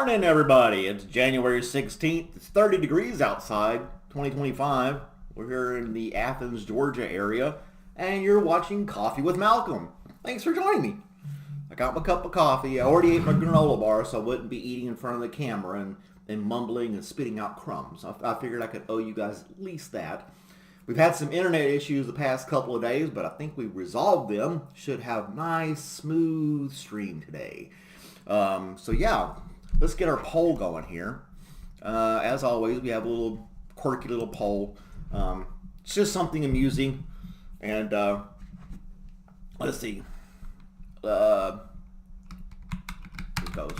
morning, everybody. It's January 16th. It's 30 degrees outside, 2025. We're here in the Athens, Georgia area, and you're watching Coffee with Malcolm. Thanks for joining me. I got my cup of coffee. I already ate my granola bar, so I wouldn't be eating in front of the camera and mumbling and spitting out crumbs. I figured I could owe you guys at least that. We've had some internet issues the past couple of days, but I think we resolved them. Should have nice, smooth stream today. So yeah, let's get our poll going here. As always, we have a little quirky little poll. It's just something amusing, and let's see. Here it goes.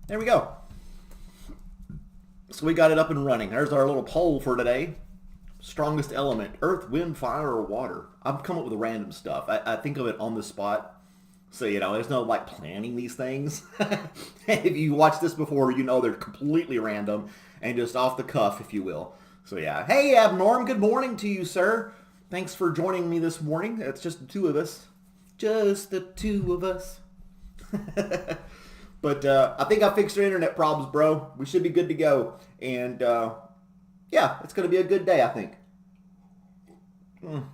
There we go. So we got it up and running. There's our little poll for today. Strongest element, earth, wind, fire, or water? I've come up with random stuff. I think of it on the spot. So, there's no, planning these things. If you watched this before, you know they're completely random and just off the cuff, if you will. So, yeah. Hey, Abnorm, good morning to you, sir. Thanks for joining me this morning. It's just the two of us. Just the two of us. But I think I fixed our internet problems, bro. We should be good to go. And, yeah, it's going to be a good day, I think. You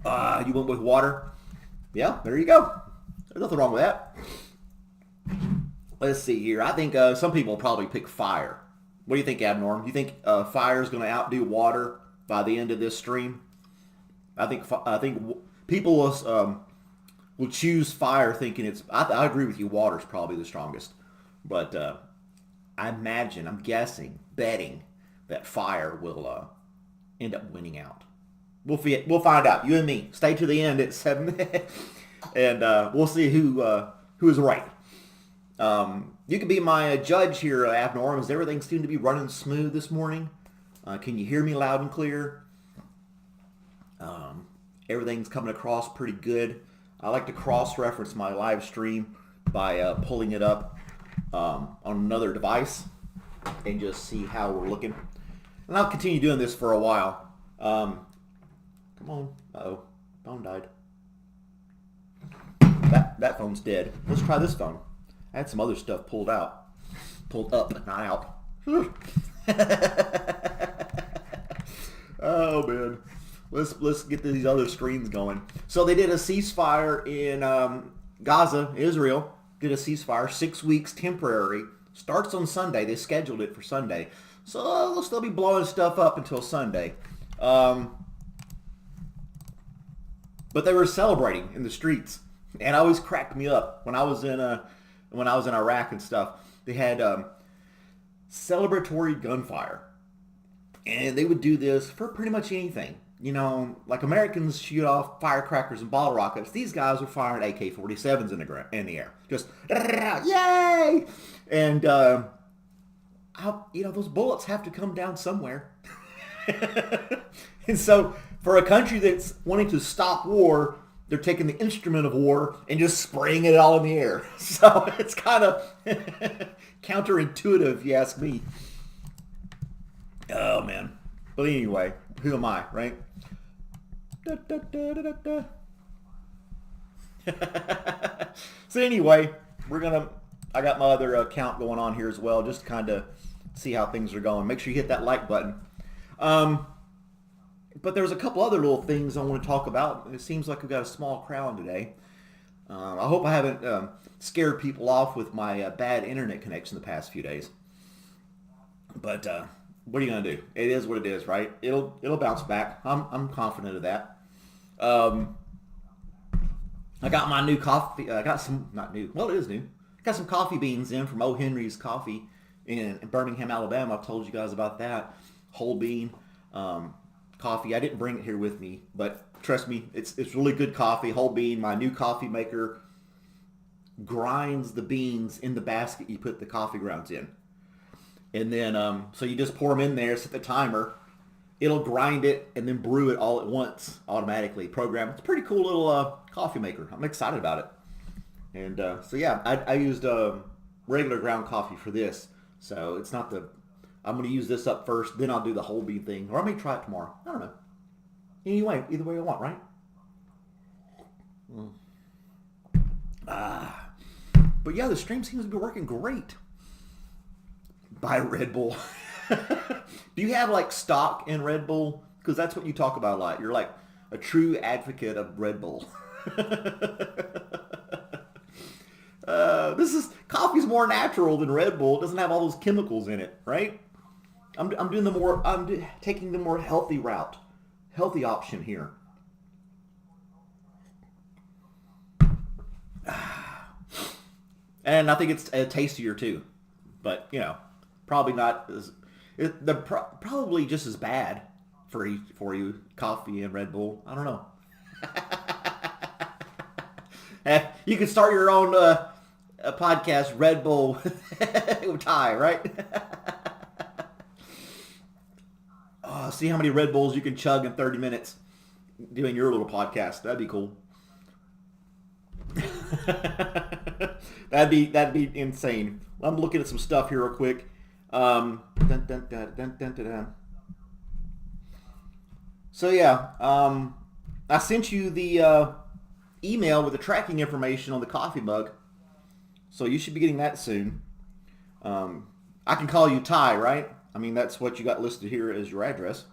went with water? Yeah, there you go. There's nothing wrong with that. Let's see here. I think some people will probably pick fire. What do you think, Abnorm? Do you think fire is going to outdo water by the end of this stream? I think people will choose fire thinking it's... I agree with you. Water's probably the strongest. But I'm guessing, betting that fire will end up winning out. We'll find out. You and me. Stay to the end at 7. And we'll see who is right. You can be my judge here, Abnorm. Is everything seem to be running smooth this morning? Can you hear me loud and clear? Everything's coming across pretty good. I like to cross-reference my live stream by pulling it up on another device and just see how we're looking. And I'll continue doing this for a while. Come on. Uh-oh. Phone died. That phone's dead. Let's try this phone. I had some other stuff pulled up, not out. Oh, man. Let's get these other screens going. So they did a ceasefire in Gaza, Israel. Did a ceasefire, 6 weeks temporary. Starts on Sunday. They scheduled it for Sunday. So they'll still be blowing stuff up until Sunday. But they were celebrating in the streets, and it always cracked me up when I was in Iraq and stuff. They had celebratory gunfire, and they would do this for pretty much anything. Like Americans shoot off firecrackers and bottle rockets. These guys were firing AK-47s in the air. Just, yay! And, those bullets have to come down somewhere. And so, for a country that's wanting to stop war, they're taking the instrument of war and just spraying it all in the air. So, it's kind of counterintuitive, if you ask me. Oh, man. But anyway, who am I, right? So anyway, I got my other account going on here as well, just to kind of see how things are going. Make sure you hit that like button. But there's a couple other little things I want to talk about. It seems like we've got a small crowd today. I hope I haven't scared people off with my bad internet connection the past few days. But what are you gonna do? It is what it is, right? It'll bounce back. I'm confident of that. I got my new coffee. I got some not new. Well, it is new. Got some coffee beans in from O. Henry's Coffee in Birmingham, Alabama. I've told you guys about that. Whole bean coffee. I didn't bring it here with me, but trust me, it's really good coffee. Whole bean. My new coffee maker grinds the beans in the basket you put the coffee grounds in. And then, so you just pour them in there, set the timer, it'll grind it and then brew it all at once automatically. Program. It's a pretty cool little coffee maker. I'm excited about it. And so yeah, I used regular ground coffee for this. So it's not the. I'm going to use this up first, then I'll do the whole bean thing, or I may try it tomorrow. I don't know. Anyway, either way I want, right? Ah. But yeah, the stream seems to be working great. Buy Red Bull. Do you have like stock in Red Bull? Because that's what you talk about a lot. You're like a true advocate of Red Bull. This is coffee's more natural than Red Bull. It doesn't have all those chemicals in it, right? I'm doing the more. Taking the more healthy route, healthy option here. And I think it's tastier too, but you know, probably not as. Probably just as bad for you, coffee and Red Bull. I don't know. You could start your own a podcast, Red Bull with Ty, right? See how many Red Bulls you can chug in 30 minutes doing your little podcast. That'd be cool. That'd be insane. I'm looking at some stuff here real quick. So yeah, I sent you the email with the tracking information on the coffee mug. So you should be getting that soon. I can call you Ty, right? I mean, that's what you got listed here as your address.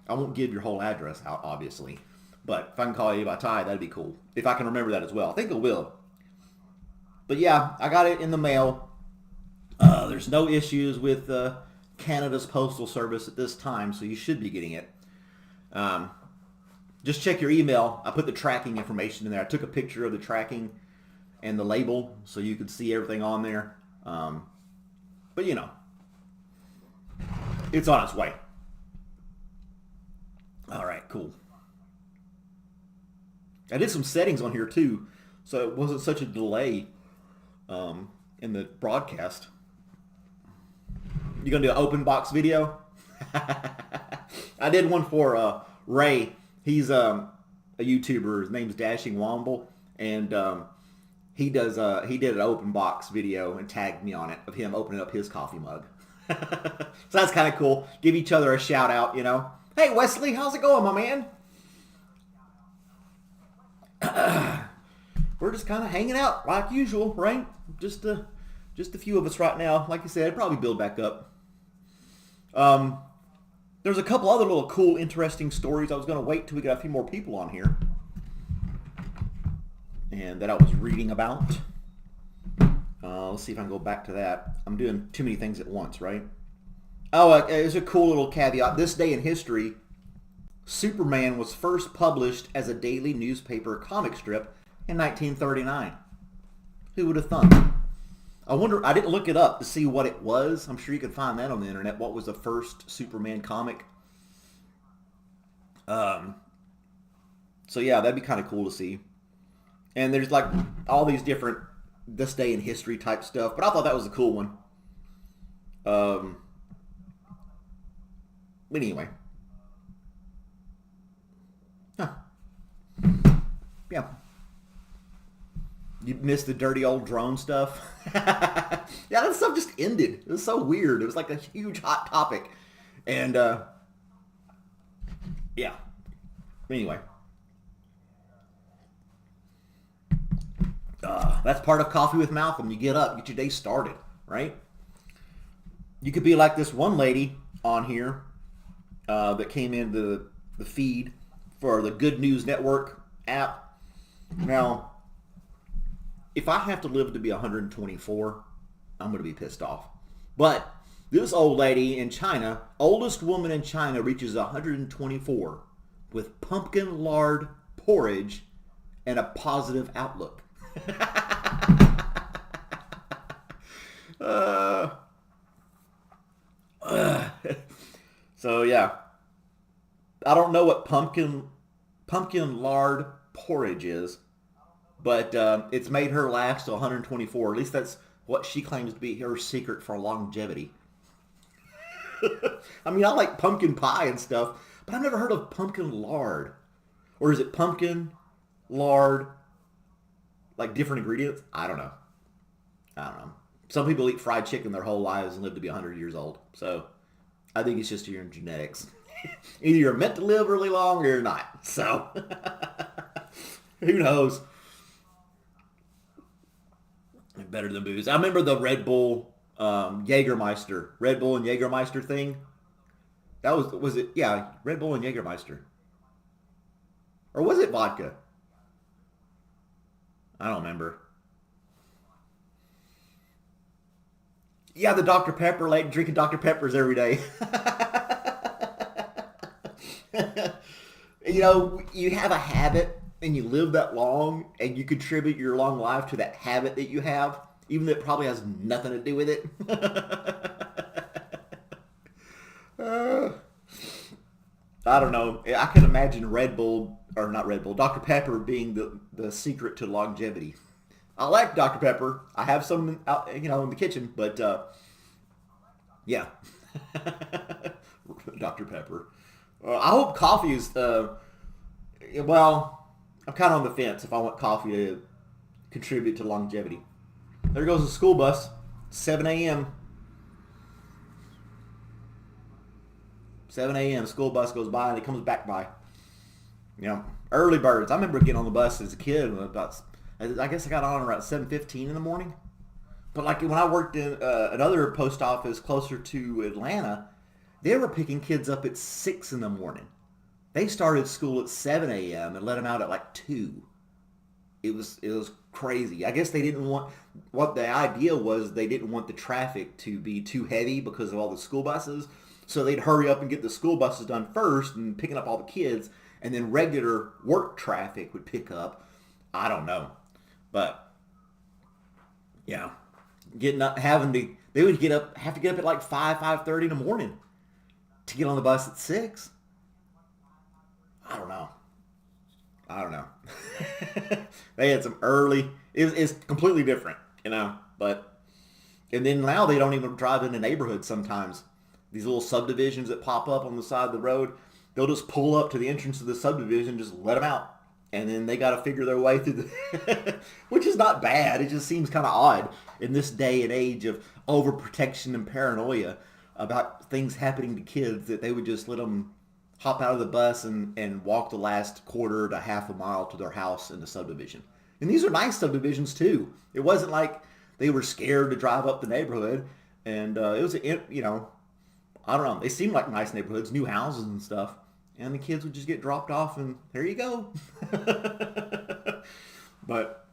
I won't give your whole address out, obviously. But if I can call you by Ty, that'd be cool. If I can remember that as well. I think I will. But yeah, I got it in the mail. There's no issues with Canada's Postal Service at this time, so you should be getting it. Just check your email. I put the tracking information in there. I took a picture of the tracking and the label so you could see everything on there. But you know, it's on its way. All right, cool. I did some settings on here too, so it wasn't such a delay in the broadcast. You gonna do an open box video? I did one for Ray. He's a YouTuber. His name's Dashing Womble, and he did an open box video and tagged me on it of him opening up his coffee mug. So that's kind of cool. Give each other a shout out, you know. Hey Wesley, how's it going, my man? We're just kind of hanging out like usual, right? Just a few of us right now. Like you said, probably build back up. There's a couple other little cool, interesting stories. I was going to wait till we got a few more people on here, and that I was reading about. Let's see if I can go back to that. I'm doing too many things at once, right? Oh, there's a cool little caveat. This day in history, Superman was first published as a daily newspaper comic strip in 1939. Who would have thought? I wonder, I didn't look it up to see what it was. I'm sure you could find that on the internet. What was the first Superman comic? So yeah, that'd be kind of cool to see. And there's like all these different this day in history type stuff, but I thought that was a cool one. Anyway. Huh. Yeah. You missed the dirty old drone stuff? Yeah, that stuff just ended. It was so weird. It was like a huge hot topic. And, yeah. Anyway. That's part of Coffee with Malcolm. You get up, get your day started, right? You could be like this one lady on here that came into the feed for the Good News Network app. Now, if I have to live to be 124, I'm going to be pissed off. But this old lady in China, oldest woman in China, reaches 124 with pumpkin lard porridge and a positive outlook. So yeah, I don't know what pumpkin lard porridge is, but it's made her last to 124. At least that's what she claims to be her secret for longevity. I mean, I like pumpkin pie and stuff, but I've never heard of pumpkin lard. Or is it pumpkin lard? like different ingredients. I don't know. I don't know. Some people eat fried chicken their whole lives and live to be 100 years old. So I think it's just your genetics. Either you're meant to live really long or you're not. So who knows? Better than booze. I remember the Red Bull Jägermeister. Red Bull and Jägermeister thing. That was it? Yeah, Red Bull and Jägermeister. Or was it vodka? I don't remember. Yeah, the Dr. Pepper, like drinking Dr. Peppers every day. You have a habit and you live that long and you contribute your long life to that habit that you have, even though it probably has nothing to do with it. I don't know. I can imagine Red Bull, or not Red Bull, Dr. Pepper being the secret to longevity. I like Dr. Pepper. I have some out, in the kitchen, but yeah. Dr. Pepper. I hope coffee is, well, I'm kind of on the fence if I want coffee to contribute to longevity. There goes the school bus, 7 a.m. 7 a.m. School bus goes by and it comes back by. Early birds. I remember getting on the bus as a kid. I guess I got on around 7:15 in the morning. But like when I worked in another post office closer to Atlanta, they were picking kids up at 6 in the morning. They started school at 7 a.m. and let them out at like 2. It was crazy. I guess they didn't want, what the idea was, they didn't want the traffic to be too heavy because of all the school buses. So they'd hurry up and get the school buses done first and picking up all the kids, and then regular work traffic would pick up. I don't know. But yeah, they would have to get up at like 5:30 in the morning to get on the bus at 6. I don't know. They had some early. It's completely different, But and then now they don't even drive in the neighborhood sometimes. These little subdivisions that pop up on the side of the road, they'll just pull up to the entrance of the subdivision, just let them out. And then they got to figure their way through the, which is not bad. It just seems kind of odd in this day and age of overprotection and paranoia about things happening to kids that they would just let them hop out of the bus and walk the last quarter to half a mile to their house in the subdivision. And these are nice subdivisions too. It wasn't like they were scared to drive up the neighborhood. And it was, I don't know. They seemed like nice neighborhoods, new houses and stuff. And the kids would just get dropped off, and there you go. But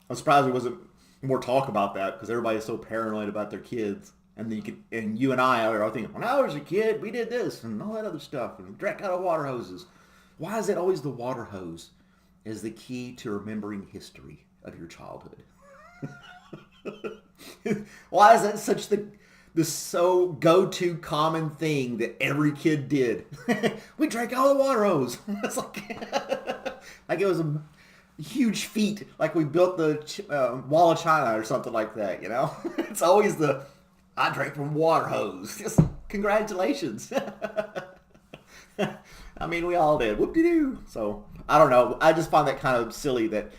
I'm surprised there wasn't more talk about that because everybody's so paranoid about their kids. And you and I are all thinking, when I was a kid, we did this and all that other stuff, and drank out of water hoses. Why is it always the water hose as the key to remembering history of your childhood? Why is that such the so go-to common thing that every kid did? We drank out of the water hose. It's like it was a huge feat, like we built the wall of China or something like that, It's always I drank from water hose. Just congratulations. I mean, we all did. Whoop-de-doo. So, I don't know. I just find that kind of silly that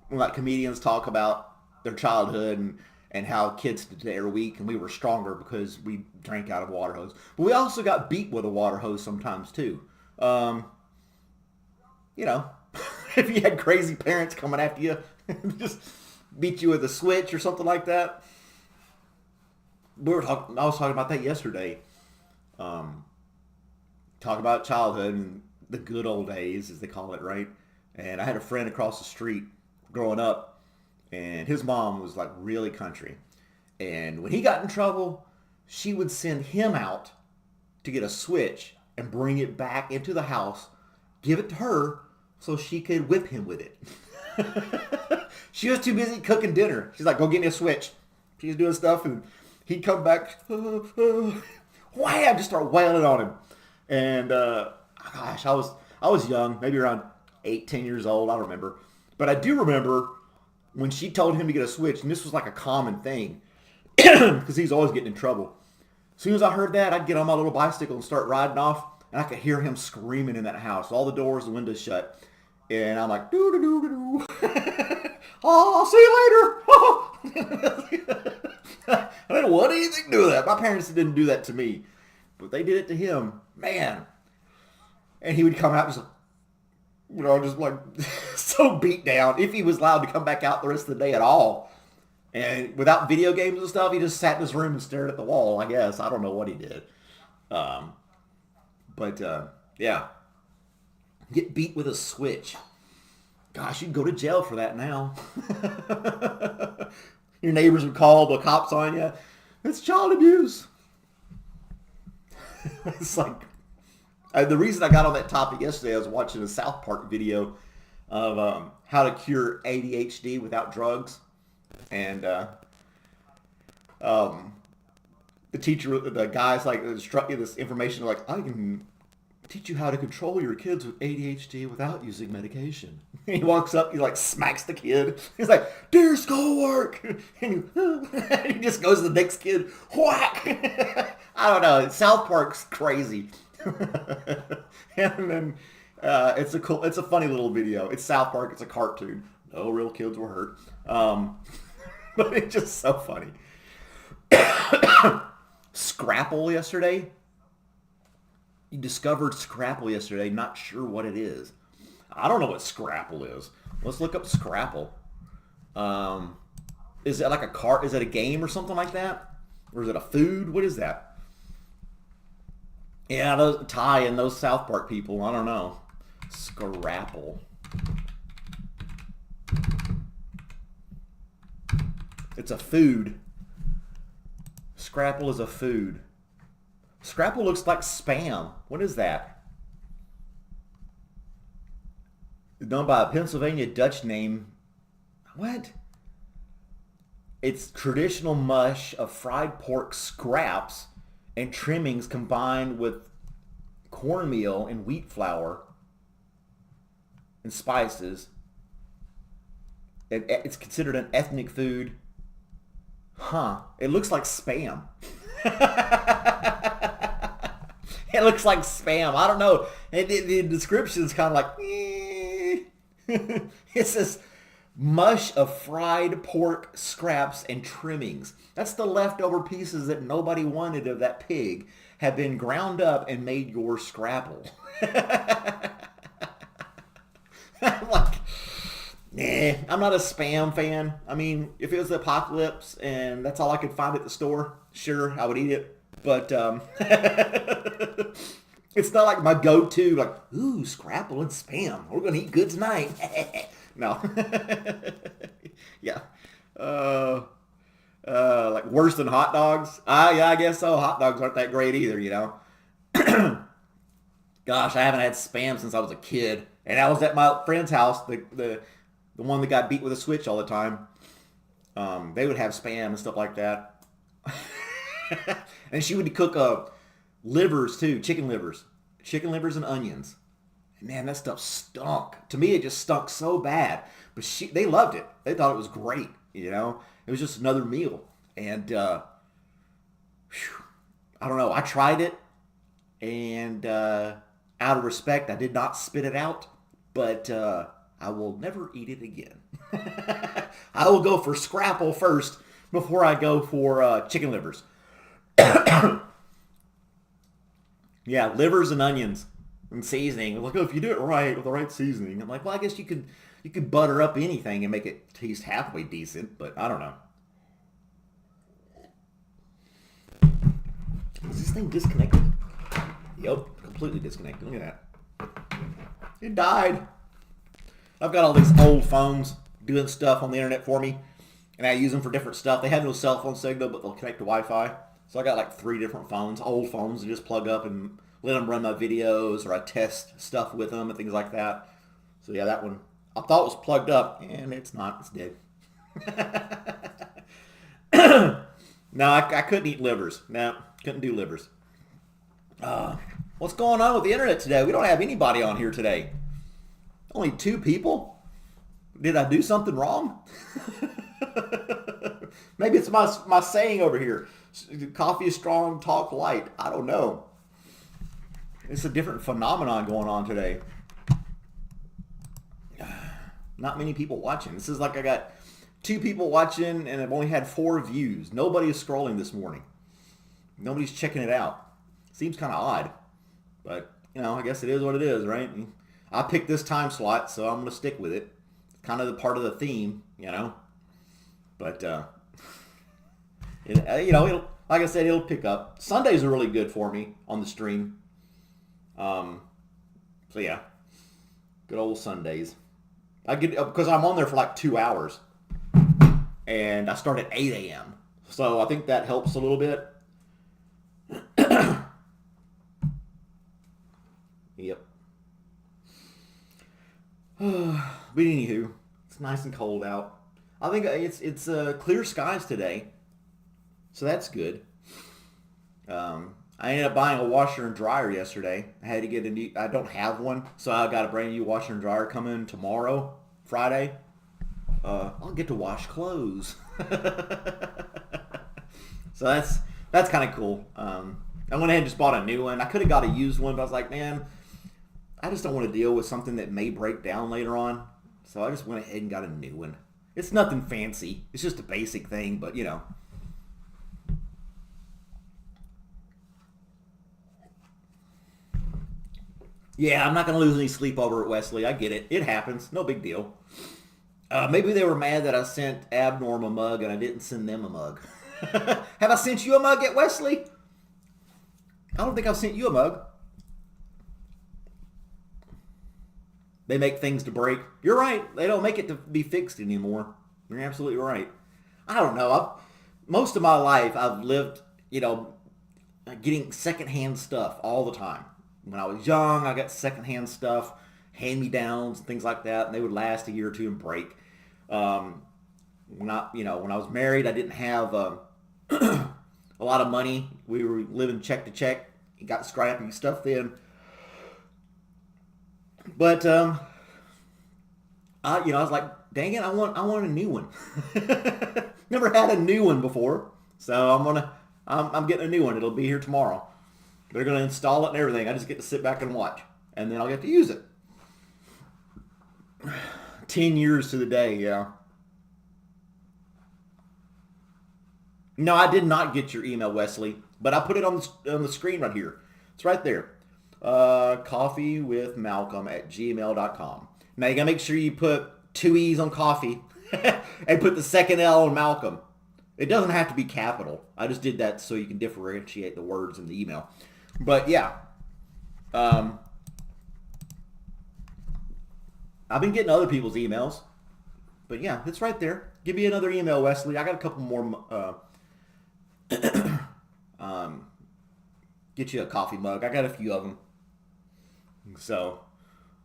when like comedians talk about their childhood and how kids today are weak and we were stronger because we drank out of a water hose. But we also got beat with a water hose sometimes too. If you had crazy parents coming after you, just beat you with a switch or something like that. I was talking about that yesterday. Talk about childhood and the good old days, as they call it, right? And I had a friend across the street growing up, and his mom was like really country. And when he got in trouble, she would send him out to get a switch and bring it back into the house, give it to her so she could whip him with it. She was too busy cooking dinner. She's like, go get me a switch. She was doing stuff, and he'd come back, wham, just start wailing on him. And gosh, I was young, maybe around 8, 10 years old, I don't remember. But I do remember when she told him to get a switch, and this was like a common thing, because he's always getting in trouble. As soon as I heard that, I'd get on my little bicycle and start riding off, and I could hear him screaming in that house. All the doors, the windows shut. And I'm like, doo doo doo doo doo. Oh, I'll see you later. I didn't want anything to do with that. My parents didn't do that to me, but they did it to him. Man. And he would come out just like, just like so beat down. If he was allowed to come back out the rest of the day at all. And without video games and stuff, he just sat in his room and stared at the wall, I guess. I don't know what he did. Yeah. Get beat with a switch. Gosh, you'd go to jail for that now. Your neighbors would call the cops on you. It's child abuse. It's like, the reason I got on that topic yesterday, I was watching a South Park video of how to cure ADHD without drugs. And the teacher, the guy's like, instructing this information, like, I can teach you how to control your kids with ADHD without using medication. And he walks up, he like smacks the kid. He's like, do your schoolwork. And he just goes to the next kid, whack. I don't know. South Park's crazy. And then it's a funny little video. It's South Park. It's a cartoon. No real kids were hurt. But it's just so funny. Scrapple yesterday. You discovered Scrapple yesterday. Not sure what it is. I don't know what Scrapple is. Let's look up Scrapple. Is it like a car? Is it a game or something like that? Or is it a food? What is that? Yeah, those Ty and those South Park people. I don't know. Scrapple. It's a food. Scrapple is a food. Scrapple looks like Spam. What is that? It's known by a Pennsylvania Dutch name. What? It's traditional mush of fried pork scraps and trimmings combined with cornmeal and wheat flour and spices. It's considered an ethnic food. Huh. It looks like Spam. It looks like Spam. I don't know. The description is kind of like, It says mush of fried pork scraps and trimmings. That's the leftover pieces that nobody wanted of that pig have been ground up and made your Scrapple. I'm like, nah, I'm not a Spam fan. I mean, if it was the apocalypse and that's all I could find at the store, sure, I would eat it. But it's not like my go-to, like, ooh, Scrapple and Spam. We're going to eat good tonight. No. Yeah. Like worse than hot dogs? Yeah, I guess so. Hot dogs aren't that great either, you know. Gosh, I haven't had Spam since I was a kid. And I was at my friend's house, the one that got beat with a switch all the time. They would have Spam and stuff like that. And she would cook livers too, chicken livers and onions. And man, that stuff stunk. To me, it just stunk so bad. But they loved it. They thought it was great. You know, it was just another meal. And I don't know. I tried it, and out of respect, I did not spit it out. But I will never eat it again. I will go for Scrapple first before I go for chicken livers. Yeah, livers and onions and seasoning. Like, oh, if you do it right with the right seasoning, I'm like, well, I guess you could butter up anything and make it taste halfway decent, but I don't know. Is this thing disconnected? Yep, completely disconnected. Look at that. It died. I've got all these old phones doing stuff on the internet for me, and I use them for different stuff. They have no cell phone signal, but they'll connect to Wi-Fi. So I got like 3 different phones, old phones, and just plug up and let them run my videos, or I test stuff with them and things like that. So yeah, that one I thought was plugged up, and it's not. It's dead. No, I couldn't eat livers. No, couldn't do livers. What's going on with the internet today? We don't have anybody on here today. Only 2 people? Did I do something wrong? Maybe it's my saying over here. Coffee is strong, talk light. I don't know. It's a different phenomenon going on today. Not many people watching. This is like I got 2 people watching and I've only had 4 views. Nobody is scrolling this morning. Nobody's checking it out. Seems kind of odd. But, I guess it is what it is, right? I picked this time slot, so I'm going to stick with it. It's kind of the part of the theme, But, it'll, like I said, it'll pick up. Sundays are really good for me on the stream. So yeah, good old Sundays. I get because I'm on there for like 2 hours, and I start at 8 a.m. So I think that helps a little bit. Yep. But anywho, it's nice and cold out. I think it's clear skies today, so that's good. I ended up buying a washer and dryer yesterday. I had to get a new. I don't have one, so I got a brand new washer and dryer coming tomorrow, Friday. I'll get to wash clothes. So that's kind of cool. I went ahead and just bought a new one. I could have got a used one, but I was like, man, I just don't want to deal with something that may break down later on. So I just went ahead and got a new one. It's nothing fancy. It's just a basic thing, but Yeah, I'm not going to lose any sleep over at Wesley. I get it. It happens. No big deal. Maybe they were mad that I sent Abnorm a mug and I didn't send them a mug. Have I sent you a mug at Wesley? I don't think I've sent you a mug. They make things to break. You're right. They don't make it to be fixed anymore. You're absolutely right. I don't know. Most of my life, I've lived, getting secondhand stuff all the time. When I was young, I got secondhand stuff, hand-me-downs, and things like that, and they would last a year or two and break. When I was married, I didn't have a lot of money. We were living check to check. Got scrappy stuff then. But I was like, dang it, I want a new one. Never had a new one before, so I'm getting a new one. It'll be here tomorrow. They're going to install it and everything. I just get to sit back and watch. And then I'll get to use it. 10 years to the day, yeah. No, I did not get your email, Wesley. But I put it on the screen right here. It's right there. CoffeeWithMalcolm@gmail.com. Now you got to make sure you put 2 E's on coffee and put the second L on Malcolm. It doesn't have to be capital. I just did that so you can differentiate the words in the email. But yeah, I've been getting other people's emails. But yeah, it's right there. Give me another email, Wesley. I got a couple more. Get you a coffee mug. I got a few of them. So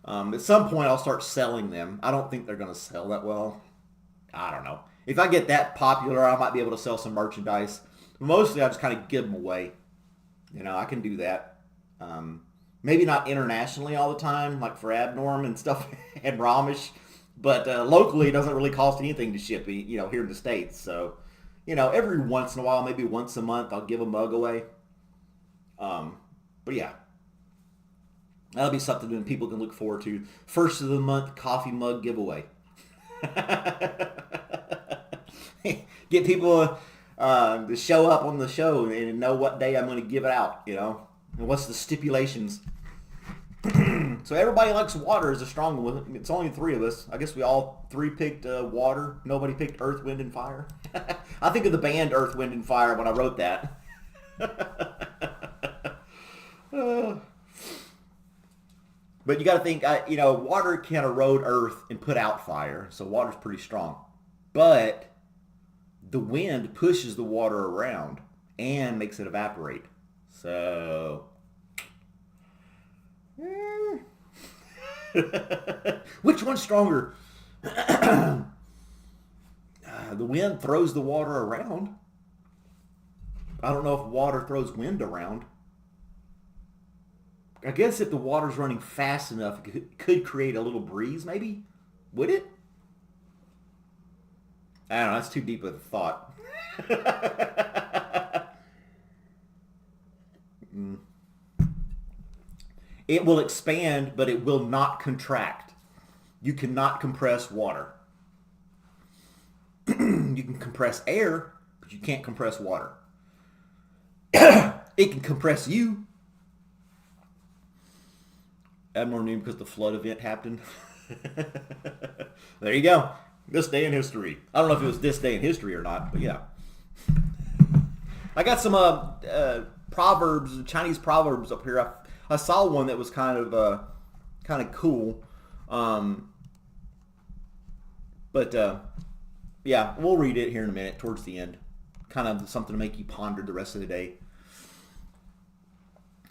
at some point I'll start selling them. I don't think they're going to sell that well. I don't know. If I get that popular, I might be able to sell some merchandise. Mostly I just kind of give them away. I can do that. Maybe not internationally all the time, like for Abnorm and stuff and Ramesh. But locally, it doesn't really cost anything to ship, here in the States. So, every once in a while, maybe once a month, I'll give a mug away. But yeah, that'll be something that people can look forward to. First of the month coffee mug giveaway. Get people to show up on the show and know what day I'm going to give it out, and what's the stipulations. So everybody likes water is a strong one. It's only 3 of us. I guess we all 3 picked water. Nobody picked Earth, Wind, and Fire. I think of the band Earth, Wind, and Fire when I wrote that. But you got to think, water can erode Earth and put out fire. So water's pretty strong. But the wind pushes the water around and makes it evaporate. So... which one's stronger? The wind throws the water around. I don't know if water throws wind around. I guess if the water's running fast enough, it could create a little breeze, maybe? Would it? I don't know, that's too deep of a thought. It will expand, but it will not contract. You cannot compress water. You can compress air, but you can't compress water. It can compress you. Admiral knew because the flood event happened. There you go. This day in history. I don't know if it was this day in history or not, but yeah. I got some proverbs, Chinese proverbs up here. I saw one that was kind of cool. Yeah, we'll read it here in a minute towards the end. Kind of something to make you ponder the rest of the day.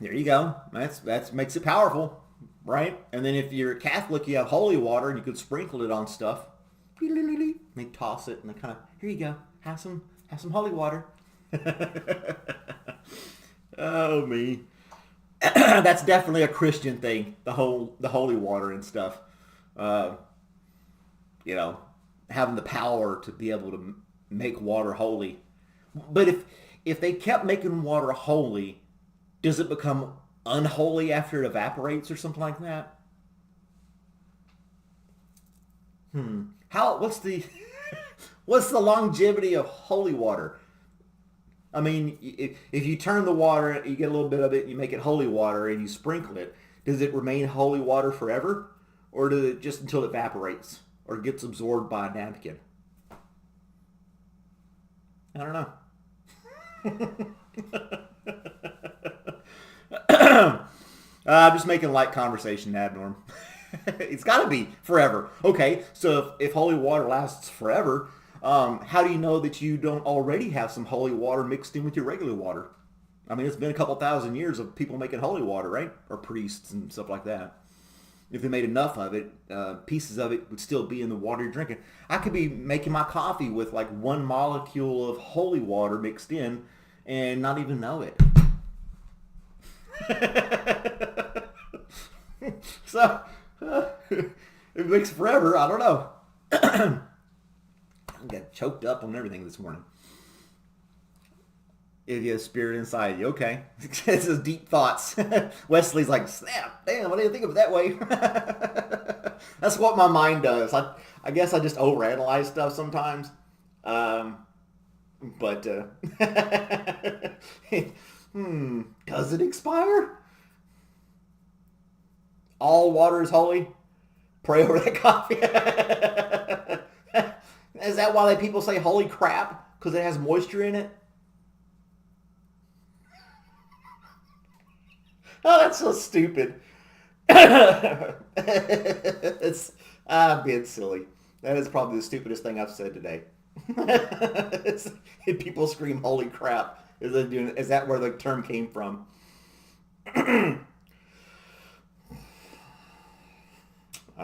There you go. That makes it powerful, right? And then if you're a Catholic, you have holy water and you could sprinkle it on stuff. They toss it and they kind of, here you go, have some holy water. Oh me. That's definitely a Christian thing. The holy water and stuff. Having the power to be able to make water holy. But if they kept making water holy, does it become unholy after it evaporates or something like that? What's the longevity of holy water? I mean, if you turn the water, you get a little bit of it, you make it holy water, and you sprinkle it, does it remain holy water forever? Or does it just until it evaporates or gets absorbed by a napkin? I don't know. I'm just making light conversation, Abnorm. It's got to be forever. Okay, so if holy water lasts forever, how do you know that you don't already have some holy water mixed in with your regular water? I mean, it's been a couple thousand years of people making holy water, right? Or priests and stuff like that. If they made enough of it, pieces of it would still be in the water you're drinking. I could be making my coffee with like one molecule of holy water mixed in and not even know it. So, if it makes forever, I don't know. I got choked up on everything this morning. If you have spirit inside you, okay. This is deep thoughts. Wesley's like, snap, damn, I didn't think of it that way. That's what my mind does. I guess I just overanalyze stuff sometimes. Does it expire? All water is holy? Pray over that coffee. Is that why people say holy crap? Because it has moisture in it? Oh, that's so stupid. I'm being silly. That is probably the stupidest thing I've said today. People scream holy crap. Is that where the term came from? I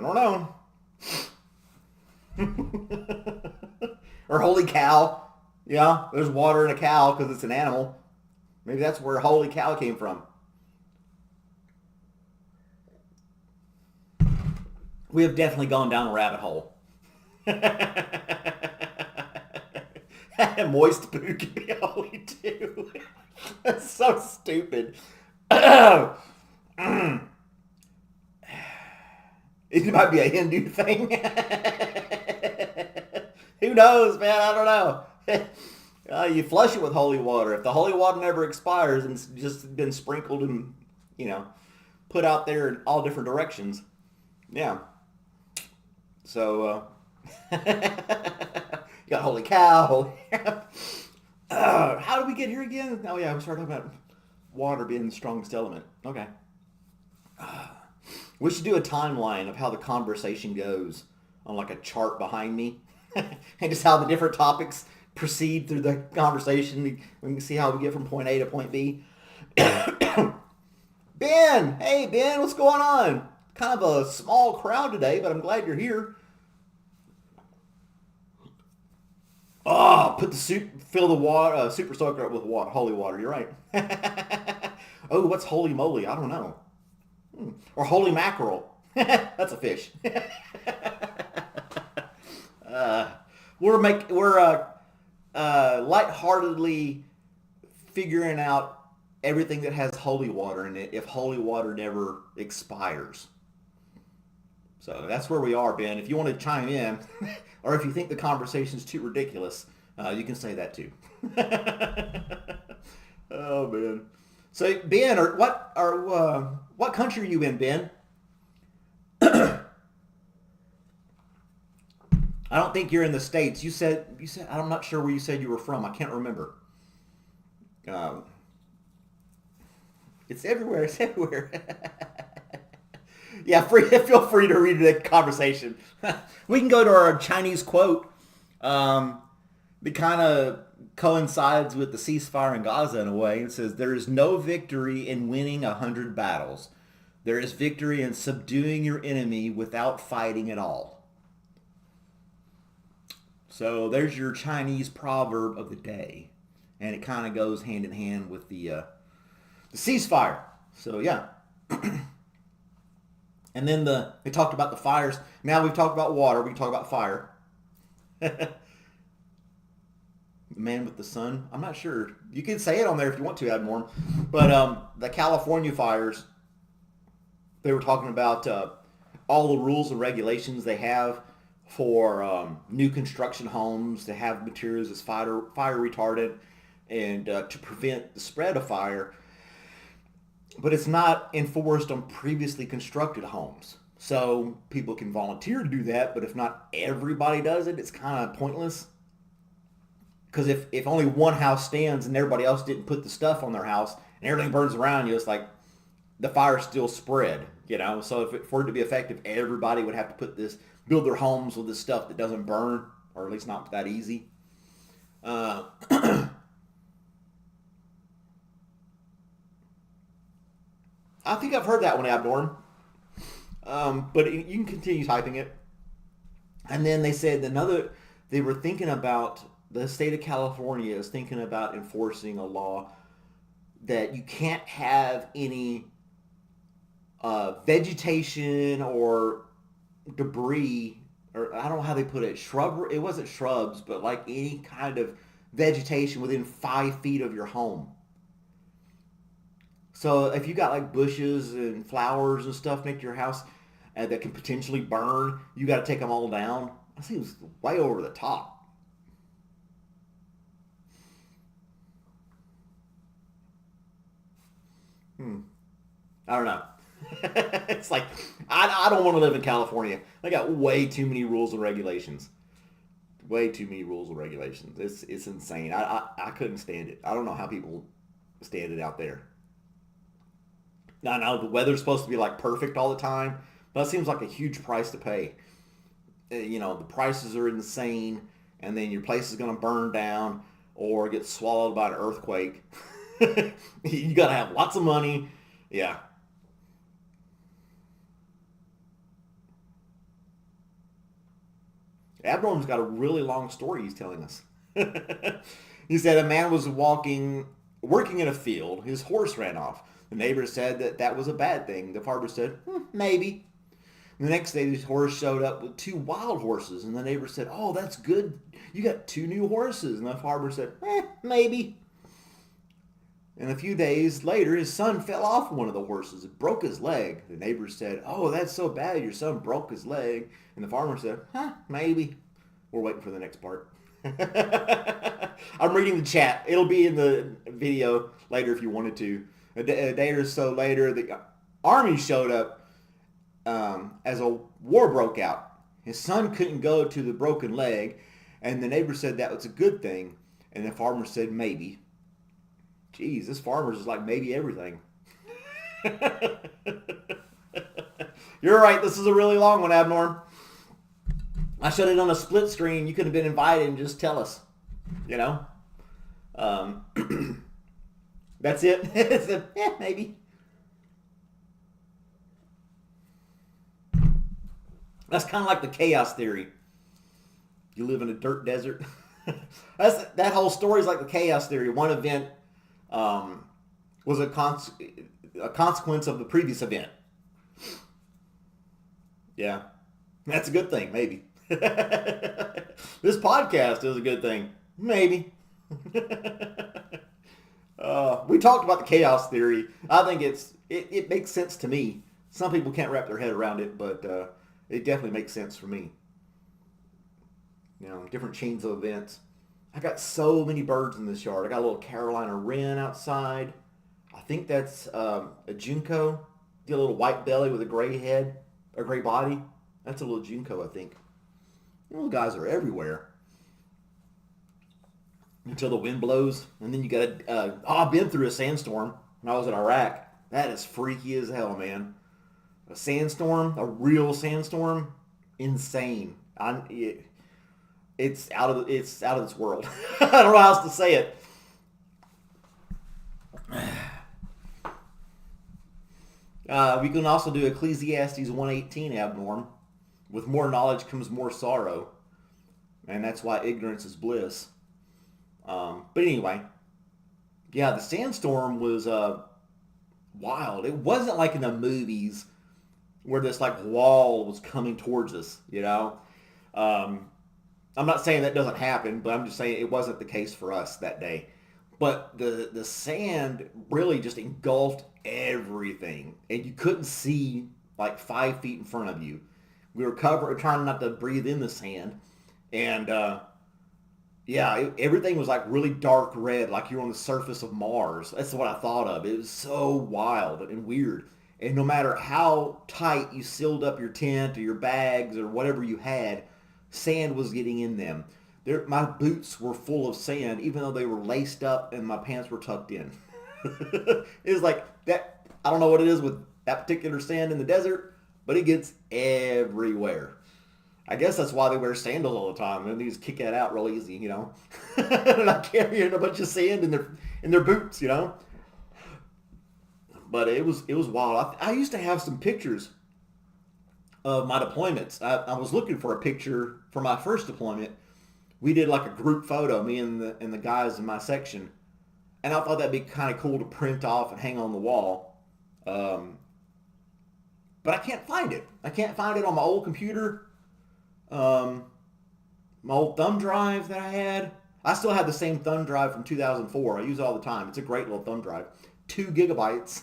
don't know. Or holy cow. Yeah, there's water in a cow because it's an animal. Maybe that's where holy cow came from. We have definitely gone down a rabbit hole. Moist poo can be holy too. That's so stupid. It might be a Hindu thing. Who knows, man? I don't know. You flush it with holy water. If the holy water never expires and it's just been sprinkled and, put out there in all different directions. Yeah. So, you got holy cow. How did we get here again? Oh, yeah, we started talking about water being the strongest element. Okay. We should do a timeline of how the conversation goes on like a chart behind me. And just how the different topics proceed through the conversation. We can see how we get from point A to point B. Ben! Hey, Ben, what's going on? Kind of a small crowd today, but I'm glad you're here. Oh, fill the water, super soaker up with holy water. You're right. Oh, what's holy moly? I don't know. Or holy mackerel. That's a fish. We're lightheartedly figuring out everything that has holy water in it if holy water never expires. So that's where we are, Ben. If you want to chime in, or if you think the conversation is too ridiculous, you can say that too. Oh man. So Ben, what country are you in, Ben? I don't think you're in the States. You said I'm not sure where you said you were from. I can't remember. Um, it's everywhere. It's everywhere. Yeah, feel free to read the conversation. We can go to our Chinese quote. That kind of coincides with the ceasefire in Gaza in a way. It says, "There is no victory in winning 100 battles. There is victory in subduing your enemy without fighting at all." So there's your Chinese proverb of the day, and it kind of goes hand in hand with the ceasefire. So yeah. And then they talked about the fires. Now we've talked about water. We can talk about fire. The man with the sun. I'm not sure. You can say it on there if you want to, Admore. But the California fires, they were talking about all the rules and regulations they have for new construction homes to have materials that's fire retardant and to prevent the spread of fire. But it's not enforced on previously constructed homes. So people can volunteer to do that, but if not everybody does it, it's kind of pointless. Because if only one house stands and everybody else didn't put the stuff on their house and everything burns around you, it's like the fire still spread, you know? So for it to be effective, everybody would have to build their homes with this stuff that doesn't burn, or at least not that easy. I think I've heard that one, Abnorm. But you can continue typing it. And then they said they were thinking about, the state of California is thinking about enforcing a law that you can't have any vegetation or debris, or I don't know how they put it, it wasn't shrubs, but like any kind of vegetation within 5 feet of your home. So if you got like bushes and flowers and stuff next to your house that can potentially burn, you got to take them all down. I think it was way over the top. I don't know. It's like, I don't want to live in California. They got way too many rules and regulations. Way too many rules and regulations. It's insane. I couldn't stand it. I don't know how people stand it out there. I know the weather's supposed to be like perfect all the time, but it seems like a huge price to pay. The prices are insane, and then your place is going to burn down or get swallowed by an earthquake. You got to have lots of money. Yeah. Abnorm's got a really long story he's telling us. He said a man was working in a field. His horse ran off. The neighbor said that was a bad thing. The farmer said, maybe. And the next day, his horse showed up with 2 wild horses. And the neighbor said, oh, that's good. You got 2 new horses. And the farmer said, maybe. And a few days later, his son fell off one of the horses and broke his leg. The neighbor said, oh, that's so bad. Your son broke his leg. And the farmer said, maybe. We're waiting for the next part. I'm reading the chat. It'll be in the video later if you wanted to. A day or so later, the army showed up as a war broke out. His son couldn't go to the broken leg, and the neighbor said that was a good thing, and the farmer said maybe. Geez, this farmer's is like maybe everything. You're right, this is a really long one, Abnorm. I showed it on a split screen. You could have been invited and just tell us, That's it. It's maybe. That's kind of like the chaos theory. You live in a dirt desert. That whole story is like the chaos theory. One event was a consequence of the previous event. Yeah, that's a good thing, maybe. This podcast is a good thing, maybe. We talked about the chaos theory. I think it makes sense to me. Some people can't wrap their head around it, but It definitely makes sense for me. Different chains of events. I got so many birds in this yard. I got a little Carolina wren outside. I think that's a junco. The little white belly with a gray head, a gray body. That's a little junco, I think. Little guys are everywhere until the wind blows, and then you got I've been through a sandstorm when I was in Iraq. That is freaky as hell, man. A sandstorm, a real sandstorm, insane. It's out of this world. I don't know how else to say it. We can also do Ecclesiastes 1:18 abnorm. With more knowledge comes more sorrow, and that's why ignorance is bliss. But anyway, yeah, the sandstorm was wild. It wasn't like in the movies where this like wall was coming towards us, I'm not saying that doesn't happen, but I'm just saying it wasn't the case for us that day. But the sand really just engulfed everything, and you couldn't see like 5 feet in front of you. We were trying not to breathe in the sand, and everything was like really dark red, like you're on the surface of Mars. That's what I thought of. It was so wild and weird. And no matter how tight you sealed up your tent or your bags or whatever you had, sand was getting in them. My boots were full of sand, even though they were laced up and my pants were tucked in. It was like that. I don't know what it is with that particular sand in the desert, but it gets everywhere. I guess that's why they wear sandals all the time, and they just kick that out real easy, and not carrying a bunch of sand in their boots, But it was wild. I used to have some pictures of my deployments. I was looking for a picture for my first deployment. We did like a group photo, me and the guys in my section, and I thought that'd be kind of cool to print off and hang on the wall. But I can't find it. I can't find it on my old computer. My old thumb drive that I had. I still have the same thumb drive from 2004. I use it all the time. It's a great little thumb drive. 2 gigabytes.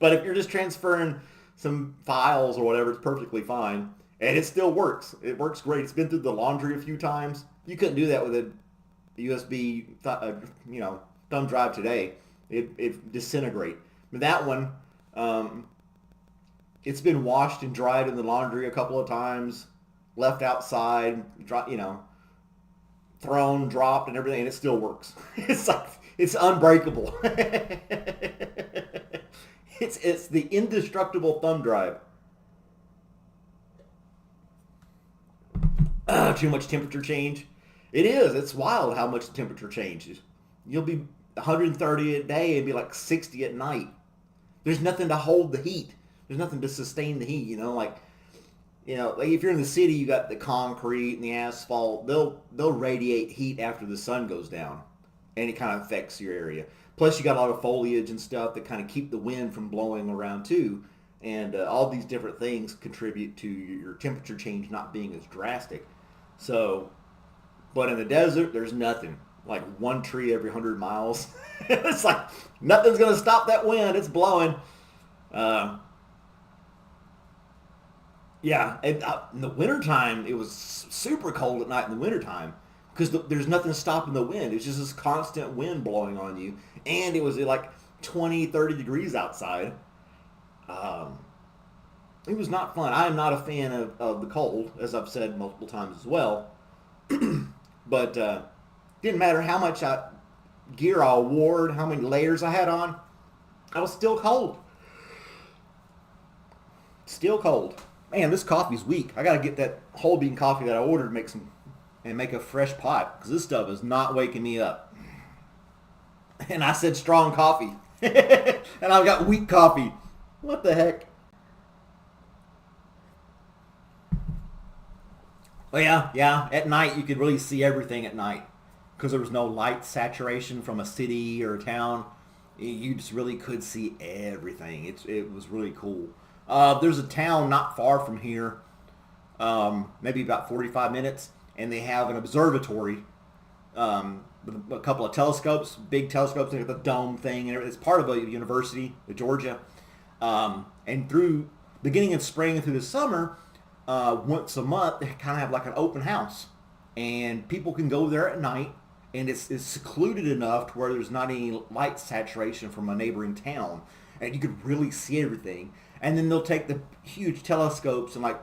But if you're just transferring some files or whatever, it's perfectly fine. And it still works. It works great. It's been through the laundry a few times. You couldn't do that with a USB thumb drive today. It disintegrate. But that one, it's been washed and dried in the laundry a couple of times, left outside, thrown, dropped, and everything, and it still works. It's unbreakable. It's the indestructible thumb drive. Too much temperature change. It is. It's wild how much the temperature changes. You'll be 130 a day and be like 60 at night. There's nothing to hold the heat. There's nothing to sustain the heat. Like if you're in the city, you got the concrete and the asphalt. They'll radiate heat after the sun goes down, and it kind of affects your area. Plus, you got a lot of foliage and stuff that kind of keep the wind from blowing around too. And all these different things contribute to your temperature change not being as drastic. So, but in the desert, there's nothing. Like one tree every 100 miles. It's like nothing's going to stop that wind. It's blowing. In the wintertime, it was super cold at night in the wintertime because there's nothing stopping the wind. It's just this constant wind blowing on you. And it was like 20, 30 degrees outside. It was not fun. I am not a fan of the cold, as I've said multiple times as well. But didn't matter how much gear I wore, how many layers I had on, I was still cold. Still cold. Man, this coffee's weak. I gotta get that whole bean coffee that I ordered, make a fresh pot, because this stuff is not waking me up. And I said strong coffee. And I've got weak coffee. What the heck? Well, yeah. At night, you could really see everything at night because there was no light saturation from a city or a town. You just really could see everything. It was really cool. There's a town not far from here, maybe about 45 minutes, and they have an observatory with a couple of telescopes, big telescopes, and the dome thing. And it's part of a university, Georgia. And through beginning of spring through the summer, once a month, they kind of have like an open house. And people can go there at night, and it's secluded enough to where there's not any light saturation from a neighboring town. And you could really see everything. And then they'll take the huge telescopes and like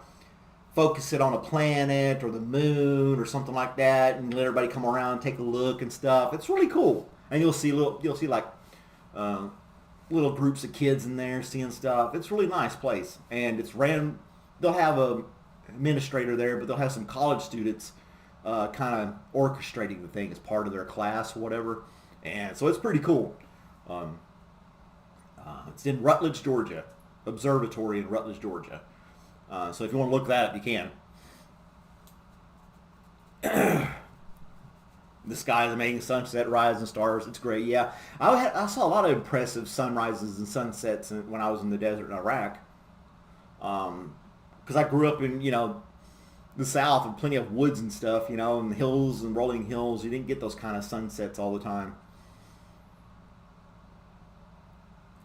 focus it on a planet or the moon or something like that, and let everybody come around and take a look and stuff. It's really cool. And you'll see like little groups of kids in there seeing stuff. It's a really nice place, and it's ran. They'll have a administrator there, but they'll have some college students kind of orchestrating the thing as part of their class or whatever. And so it's pretty cool. It's in Rutledge, Georgia. Observatory in Rutledge, Georgia. So if you want to look that up, you can. The sky is amazing, sunset, rising stars. It's great. Yeah, I saw a lot of impressive sunrises and sunsets when I was in the desert in Iraq. Because I grew up in the South and plenty of woods and stuff, and hills and rolling hills. You didn't get those kind of sunsets all the time.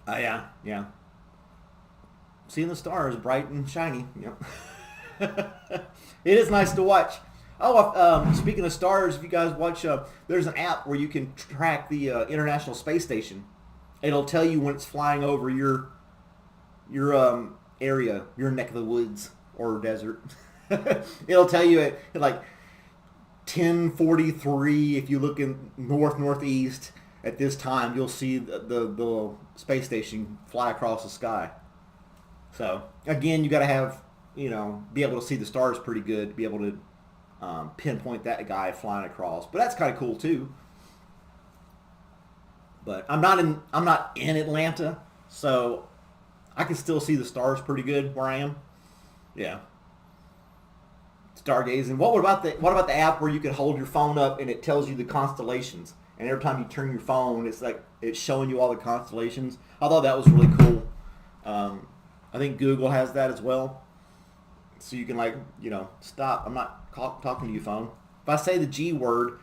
Yeah. Seeing the stars bright and shiny. Yep. It is nice to watch. Oh, speaking of stars, if you guys watch, there's an app where you can track the International Space Station. It'll tell you when it's flying over your area, your neck of the woods or desert. It'll tell you at like 10:43. If you look in northeast at this time, you'll see the space station fly across the sky. So again, you got to have be able to see the stars pretty good to be able to pinpoint that guy flying across. But that's kind of cool too. But I'm not in Atlanta, so I can still see the stars pretty good where I am. Yeah. Stargazing. What about the app where you can hold your phone up and it tells you the constellations, and every time you turn your phone, it's showing you all the constellations. I thought that was really cool. I think Google has that as well. So you can stop. I'm not talking to you, phone. If I say the G word,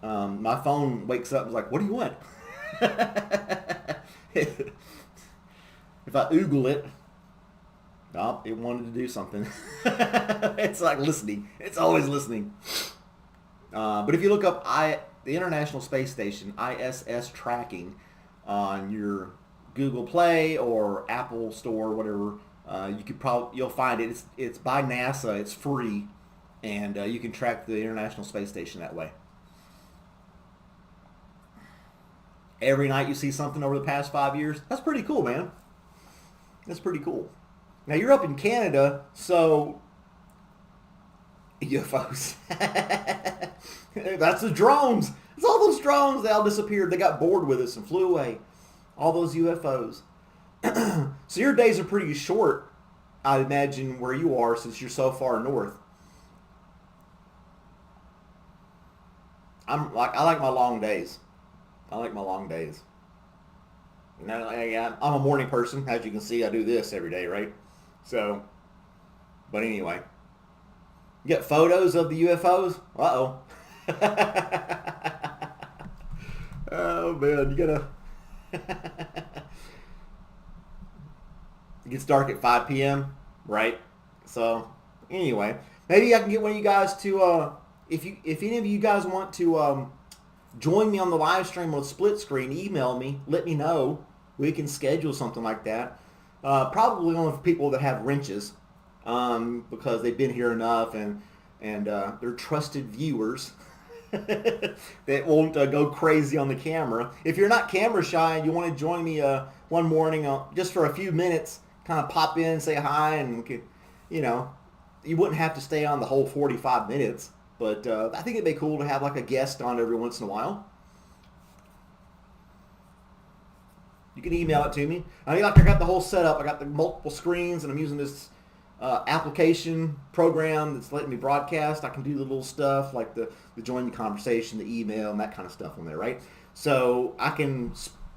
my phone wakes up and is like, what do you want? If I oogle it, it wanted to do something. It's like listening. It's always listening. But if you look up the International Space Station, ISS tracking, on your Google Play or Apple Store, whatever, you'll find it. It's by NASA. It's free, and you can track the International Space Station that way. Every night you see something over the past 5 years. That's pretty cool, man. That's pretty cool. Now you're up in Canada, so UFOs. That's the drones. It's all those drones. They all disappeared. They got bored with us and flew away. All those UFOs. So your days are pretty short, I imagine, where you are, since you're so far north. I like my long days. I'm a morning person. As you can see, I do this every day, right? So, but anyway. You get photos of the UFOs? Uh-oh. Oh, man. You gotta... It gets dark at 5 p.m., right? So, anyway. Maybe I can get one of you guys to... If any of you guys want to... join me on the live stream with split screen, email me, let me know. We can schedule something like that. Probably only for people that have wrenches, because they've been here enough and they're trusted viewers that won't go crazy on the camera. If you're not camera shy and you want to join me one morning just for a few minutes, kind of pop in, say hi, and you wouldn't have to stay on the whole 45 minutes. But I think it'd be cool to have like a guest on every once in a while. You can email it to me. I got the whole setup. I got the multiple screens, and I'm using this application program that's letting me broadcast. I can do the little stuff like the join the conversation, the email, and that kind of stuff on there, right? So I can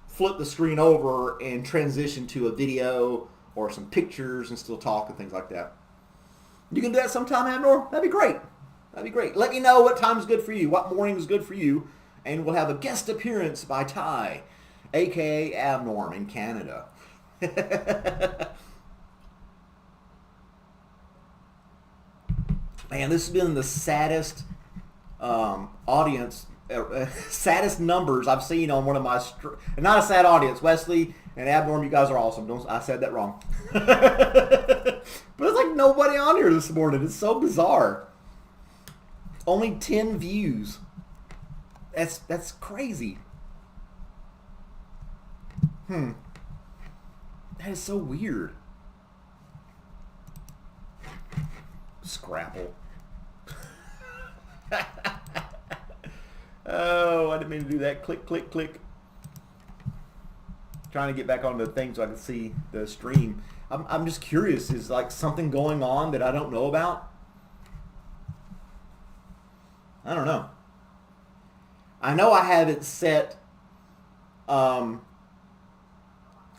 flip the screen over and transition to a video or some pictures and still talk and things like that. You can do that sometime, Abner? That'd be great. That'd be great. Let me know what time's good for you, what morning is good for you, and we'll have a guest appearance by Ty, a.k.a. Abnorm in Canada. Man, this has been the saddest audience, saddest numbers I've seen on one of my. Not a sad audience, Wesley and Abnorm. You guys are awesome. I said that wrong. But it's like nobody on here this morning. It's so bizarre. Only 10 views. That's crazy. That is so weird. Scrapple. Oh, I didn't mean to do that. Click, click, click. Trying to get back on the thing so I can see the stream. I'm just curious. Is like something going on that I don't know about? I don't know. I know I have it set. I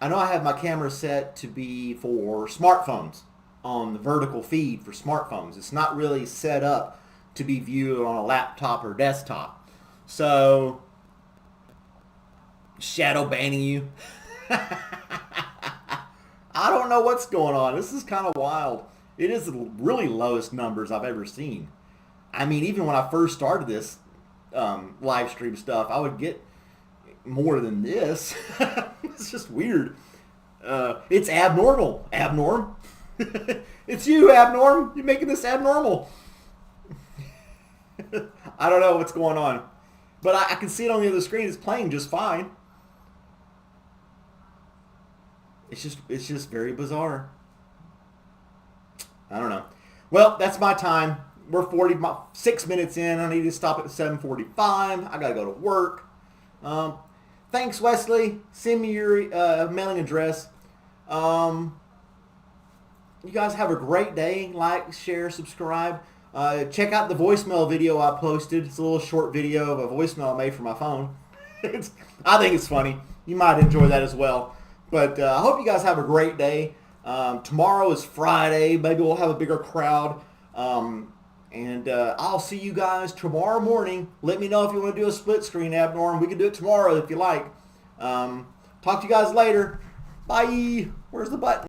know I have my camera set to be for smartphones on the vertical feed for smartphones. It's not really set up to be viewed on a laptop or desktop. So, shadow banning you. I don't know what's going on. This is kind of wild. It is the really lowest numbers I've ever seen. I mean, even when I first started this live stream stuff, I would get more than this. It's just weird. It's abnormal. Abnorm. It's you, Abnorm. You're making this abnormal. I don't know what's going on. But I can see it on the other screen. It's playing just fine. It's just very bizarre. I don't know. Well, that's my time. We're 46 minutes in. I need to stop at 7:45. I got to go to work. Thanks, Wesley. Send me your mailing address. You guys have a great day. Like, share, subscribe. Check out the voicemail video I posted. It's a little short video of a voicemail I made for my phone. I think it's funny. You might enjoy that as well. But I hope you guys have a great day. Tomorrow is Friday. Maybe we'll have a bigger crowd. And I'll see you guys tomorrow morning. Let me know if you want to do a split screen, Abnorm. We can do it tomorrow if you like. Talk to you guys later. Bye. Where's the button?